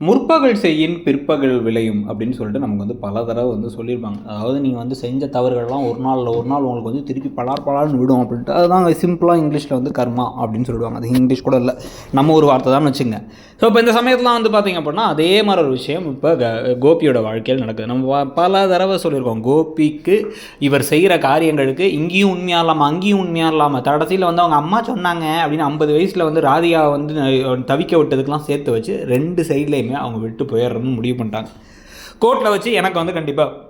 முற்பகல் செய்யின் பிற்பகல் விளையும் அப்படின்னு சொல்லிட்டு நமக்கு வந்து பல தடவை வந்து சொல்லியிருப்பாங்க. அதாவது நீங்கள் வந்து செஞ்ச தவறுகள்லாம் ஒரு நாள் உங்களுக்கு வந்து திருப்பி பலார்னு விடும் அப்படின்ட்டு. அதுதான் சிம்பிளாக இங்கிலீஷில் வந்து கர்மா அப்படின்னு சொல்லிடுவாங்க. அது இங்கிலீஷ் கூட இல்லை, நம்ம ஒரு வார்த்தை தான் வச்சுங்க. ஸோ இப்போ இந்த சமயத்தில் வந்து பார்த்திங்க அப்படின்னா அதே மாதிரி ஒரு விஷயம் இப்போ கோபியோட வாழ்க்கையில் நடக்குது. நம்ம பல தடவை சொல்லியிருக்கோம், கோபிக்கு இவர் செய்கிற காரியங்களுக்கு இங்கேயும் உண்மையாக இல்லாமல் அங்கேயும் உண்மையாக இல்லாமல் கடைசியில் வந்து அவங்க அம்மா சொன்னாங்க அப்படின்னு 50 வயசில் வந்து ராதிகா வந்து தவிக்க விட்டதுக்கெலாம் சேர்த்து வச்சு 2 சைட்லேயும் அவங்க விட்டு போயிடுறதுன்னு முடிவு பண்ணிட்டாங்க. கோர்ட்டில் வச்சு எனக்கு வந்து கண்டிப்பாக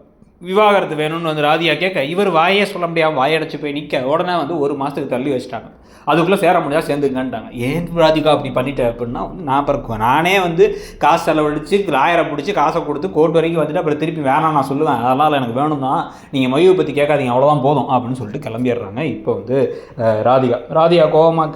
விவாகரத்து வேணும்னு வந்து ராதியா கேட்க, இவர் வாயே சொல்ல முடியாமல் வாயடைச்சு போய் நிற்க, உடனே வந்து 1 மாதத்துக்கு தள்ளி வச்சுட்டாங்க. அதுக்குள்ளே சேர முடியாது சேர்ந்துங்கன்ட்டாங்க. ஏன் ராதிகா அப்படி பண்ணிட்டேன் அப்படின்னா நான் நானே வந்து காசு செலவழித்து லாயரை பிடிச்சி காசை கொடுத்து கோர்ட் வரைக்கும் வந்துட்டு அப்புறம் திருப்பி வேணாம் நான் சொல்லுவேன், அதனால் எனக்கு வேணும் தான், நீங்கள் மையை பற்றி கேட்காதீங்க அவ்வளோதான் போதும் அப்படின்னு சொல்லிட்டு கிளம்பிடுறாங்க. இப்போ வந்து ராதிகா கோவமாக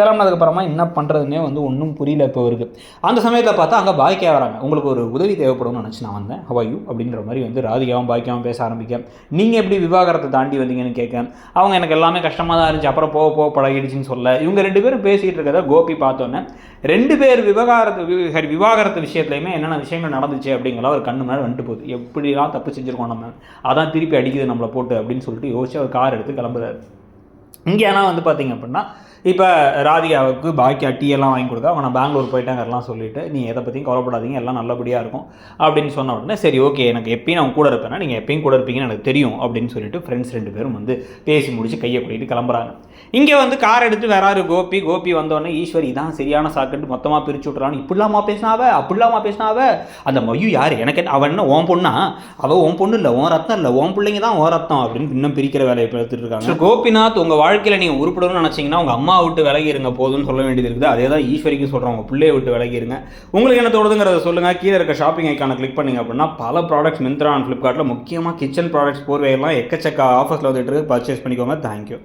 கிளம்புனதுக்கப்புறமா என்ன பண்ணுறதுன்னே வந்து ஒன்றும் புரியல இப்போ இருக்குது. அந்த சமயத்தில் பார்த்தா அங்கே பாக்கியா வராங்க. உங்களுக்கு ஒரு உதவி தேவைப்படும்னு நினச்சி நான் வந்தேன், ஹவ் ஆர் யூ அப்படின்ற மாதிரி வந்து ராதிகாவும் பாக்கியாவும் பேச ஆரம்பிக்க, நீங்கள் எப்படி விவாகரத்தை தாண்டி வந்தீங்கன்னு கேட்க, அவங்க எனக்கு எல்லாமே கஷ்டமாக தான் இருந்துச்சு, அப்புறம் போக பழகிடுச்சின்னு சொல்ல, இவங்க 2 பேரும் பேசிகிட்டு இருக்கிறத கோபி பார்த்தோன்னே 2 பேர் விவாகரத்து விஷயத்துலையுமே என்னென்ன விஷயங்கள் நடந்துச்சு அப்படிங்கிற ஒரு கண்ணு மேலே வந்துட்டு போகுது. எப்படிலாம் தப்பு செஞ்சுருக்கோம் நம்ம, அதான் திருப்பி அடிக்குது நம்மளை போட்டு அப்படின்னு சொல்லிட்டு யோசிச்சு அவர் கார் எடுத்து கிளம்புறாரு. இங்கே ஆனால் வந்து பார்த்திங்க அப்படின்னா இப்போ ராதிகாவுக்கு பாக்கியா டீ எல்லாம் வாங்கி கொடுக்க, அவங்க நான் பெங்களூர் போயிட்டாங்கலாம் சொல்லிவிட்டு, நீ எதை பற்றியும் கவலைப்படாதீங்க எல்லாம் நல்லபடியாக இருக்கும் அப்படின்னு சொன்ன உடனே சரி ஓகே, எனக்கு எப்பயும் நான் கூட இருப்பேன்னா நீங்கள் எப்பயும் கூட இருப்பீங்கன்னு எனக்கு தெரியும் அப்படின்னு சொல்லிட்டு ஃப்ரெண்ட்ஸ் 2 பேரும் வந்து பேசி முடிச்சு கையை கூட்டிகிட்டு கிளம்புறாங்க. இங்கே வந்து கார் எடுத்து வேறாரு கோபி வந்தோடனே ஈஸ்வரி தான் சரியான சாக்குட்டு மொத்தமாக பிரித்து விட்றான்னு, இப்படிலாமா பேசினாவ அந்த மையு யார் எனக்கு அவன் என்ன ஓன் பொண்ணா, அவள் ஓன் பொண்ணு இல்லை, ஓன் ரத்தம் இல்லை, ஓன் பிள்ளைங்க தான் ஓன் ரத்தம் அப்படின்னு இன்னும் பிரிக்கிற வேலையை எடுத்துகிட்டு இருக்காங்க. கோபிநாத் உங்கள் வாழ்க்கையில் நீங்கள் உருப்படணும்னு நினச்சிங்கன்னா உங்கள் அம்மா விட்டு விலகி இருங்க போதுன்னு சொல்ல வேண்டியது இருக்குது. அதே தான் ஈஸ்வரிக்கு சொல்கிறோம், உங்கள் பிள்ளையை விட்டு விலகி இருங்க. உங்களுக்கு என்ன தோணுதுங்கிறத சொல்லுங்கள். கீழே இருக்க ஷாப்பிங் ஐக்கானை கிளிக் பண்ணிங்க அப்படின்னா பல ப்ராடக்ட்ஸ் மிந்த்ரா அண்ட் ஃப்ளிப்கார்ட்டில் முக்கியமாக கிச்சன் ப்ராடக்ட்ஸ் போர்வையெல்லாம் எக்கச்சக்க ஆஃபர்ஸில் வந்துட்டு பர்ச்சேஸ் பண்ணிக்கோங்க. தேங்க்யூ.